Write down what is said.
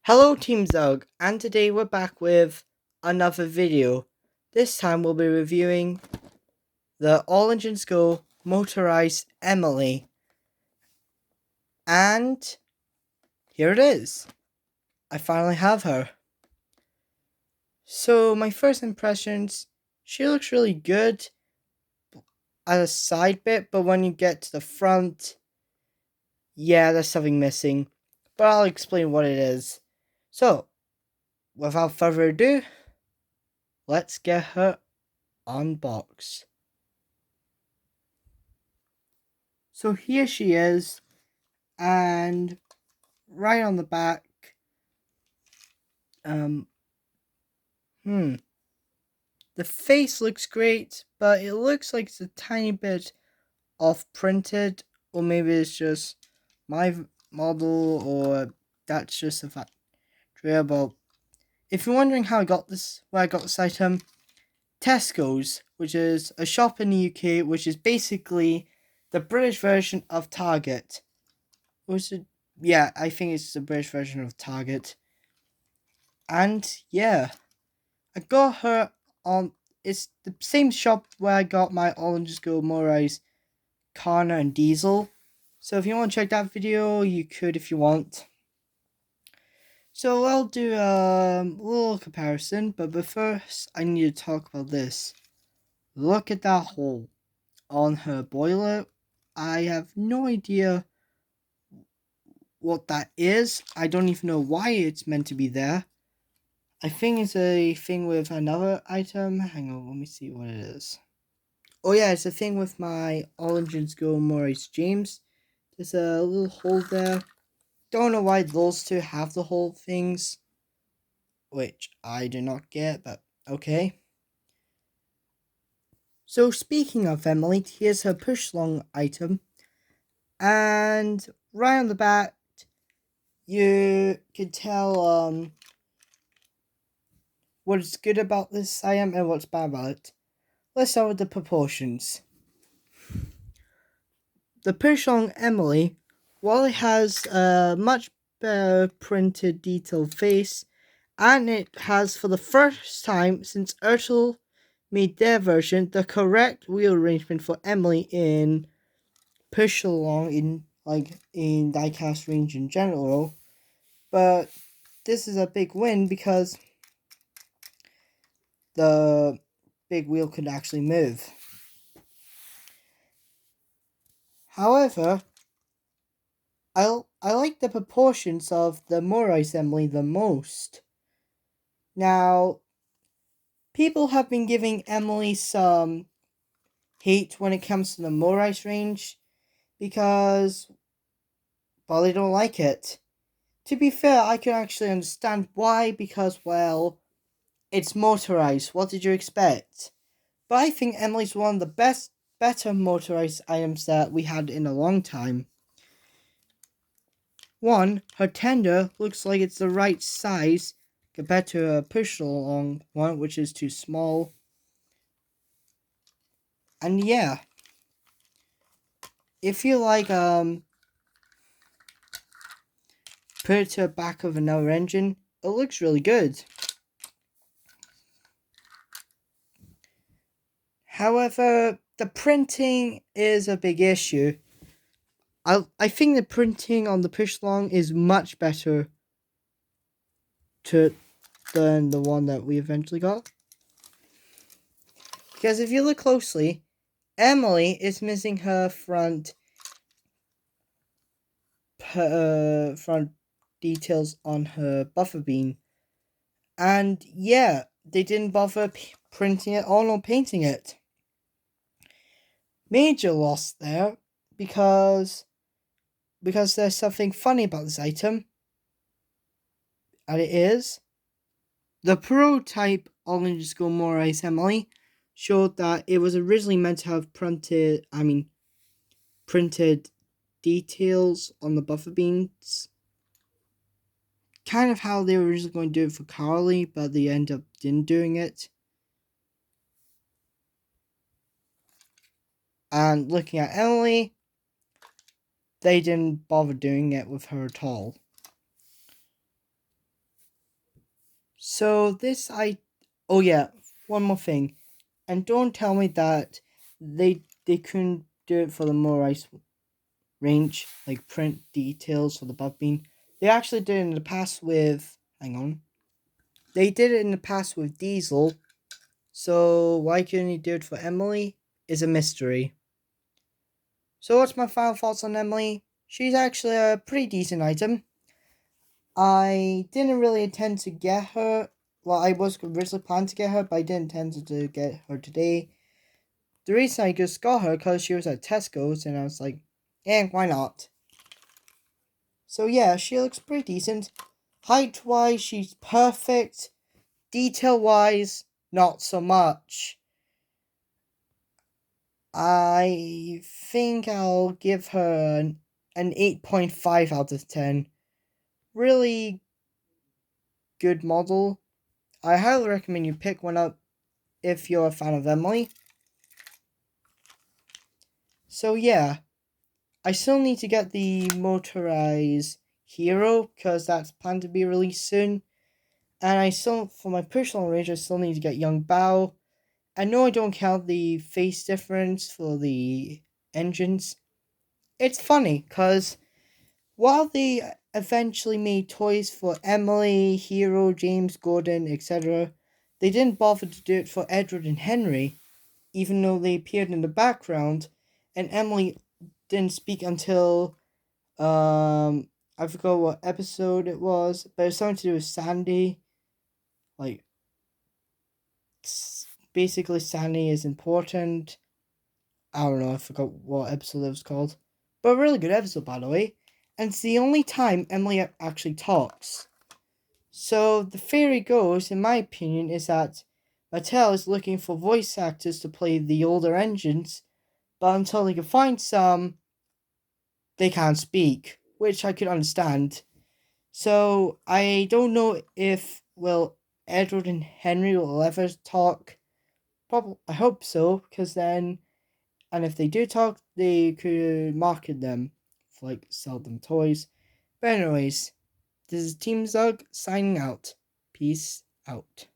Hello Team Zug, and today we're back with another video. This time we'll be reviewing the All Engines Go motorized Emily. And here it is. I finally have her. So my first impressions, she looks really good as a side bit, but when you get to the front, yeah, there's something missing. But I'll explain what it is. So, without further ado, let's get her unboxed. So here she is, and right on the back, um, the face looks great, but it looks like it's a tiny bit off printed, or maybe it's just my model, or that's just a factory. But if you're wondering how I got this, where I got this item, Tesco's, which is a shop in the UK, which is basically the British version of Target. Was it? Yeah, I think it's the British version of Target. And yeah, I got her on. It's the same shop where I got my Orange Go Motorized Karna and Diesel. So if you want to check that video, you could if you want. So I'll do a little comparison, but first I need to talk about this. Look at that hole on her boiler. I have no idea what that is. I don't even know why it's meant to be there. I think it's a thing with another item. Hang on, let me see what it is. Oh yeah, it's a thing with my All Engines Go Maurice James. There's a little hole there. Don't know why those two have the hole things, which I do not get, but okay. So speaking of Emily, here's her push long item. And right on the back, you can tell what's good about this item and what's bad about it. Let's start with the proportions. The push long Emily, while it has a much better printed detailed face, and it has for the first time since Ertl made their version the correct wheel arrangement for Emily in push along in diecast range in general. But this is a big win because the big wheel could actually move. However, I like the proportions of the motorized Emily the most. Now, people have been giving Emily some hate when it comes to the motorized range because, well, they don't like it. To be fair, I can actually understand why, because, well, it's motorized. What did you expect? But I think Emily's one of the better motorized items that we had in a long time. One, her tender looks like it's the right size compared to a push along one, which is too small. And yeah, if you put it to the back of another engine, it looks really good. However, the printing is a big issue. I think the printing on the push along is much better than the one that we eventually got. Because if you look closely, Emily is missing her front details on her buffer beam. And yeah, they didn't bother printing it or painting it. Major loss there because there's something funny about this item. And it is the prototype Orange School Morais Emily showed that it was originally meant to have printed details on the buffer beams. Kind of how they were originally going to do it for Carly, but they end up didn't doing it. And looking at Emily, they didn't bother doing it with her at all. So this I oh yeah, one more thing. And don't tell me that they couldn't do it for the motorized range, like print details for the buff bean. They actually did it in the past with hang on. They did it in the past with Diesel. So why couldn't he do it for Emily is a mystery. So what's my final thoughts on Emily? She's actually a pretty decent item. I didn't really intend to get her. Well, I was originally planning to get her, but I didn't intend to get her today. The reason I just got her because she was at Tesco's, and I was like, why not? So yeah, she looks pretty decent. Height-wise, she's perfect. Detail-wise, not so much. I think I'll give her an 8.5 out of 10. Really good model. I highly recommend you pick one up if you're a fan of Emily. So yeah, I still need to get the motorized hero because that's planned to be released soon. And I still, for my personal range, I still need to get Young Bao. I know I don't count the face difference for the engines. It's funny because while they eventually made toys for Emily, Hero, James, Gordon, etc., they didn't bother to do it for Edward and Henry, even though they appeared in the background, and Emily didn't speak until I forgot what episode it was, but it's something to do with Sandy. Like basically Sandy is important. I don't know, I forgot what episode it was called. But a really good episode, by the way. And it's the only time Emily actually talks. So the theory goes, in my opinion, is that Mattel is looking for voice actors to play the older engines, but until they can find some, they can't speak, which I could understand. So I don't know if Edward and Henry will ever talk. Probably, I hope so, because then, and if they do talk, they could market them, like sell them toys. But anyways, this is Team Zug signing out. Peace out.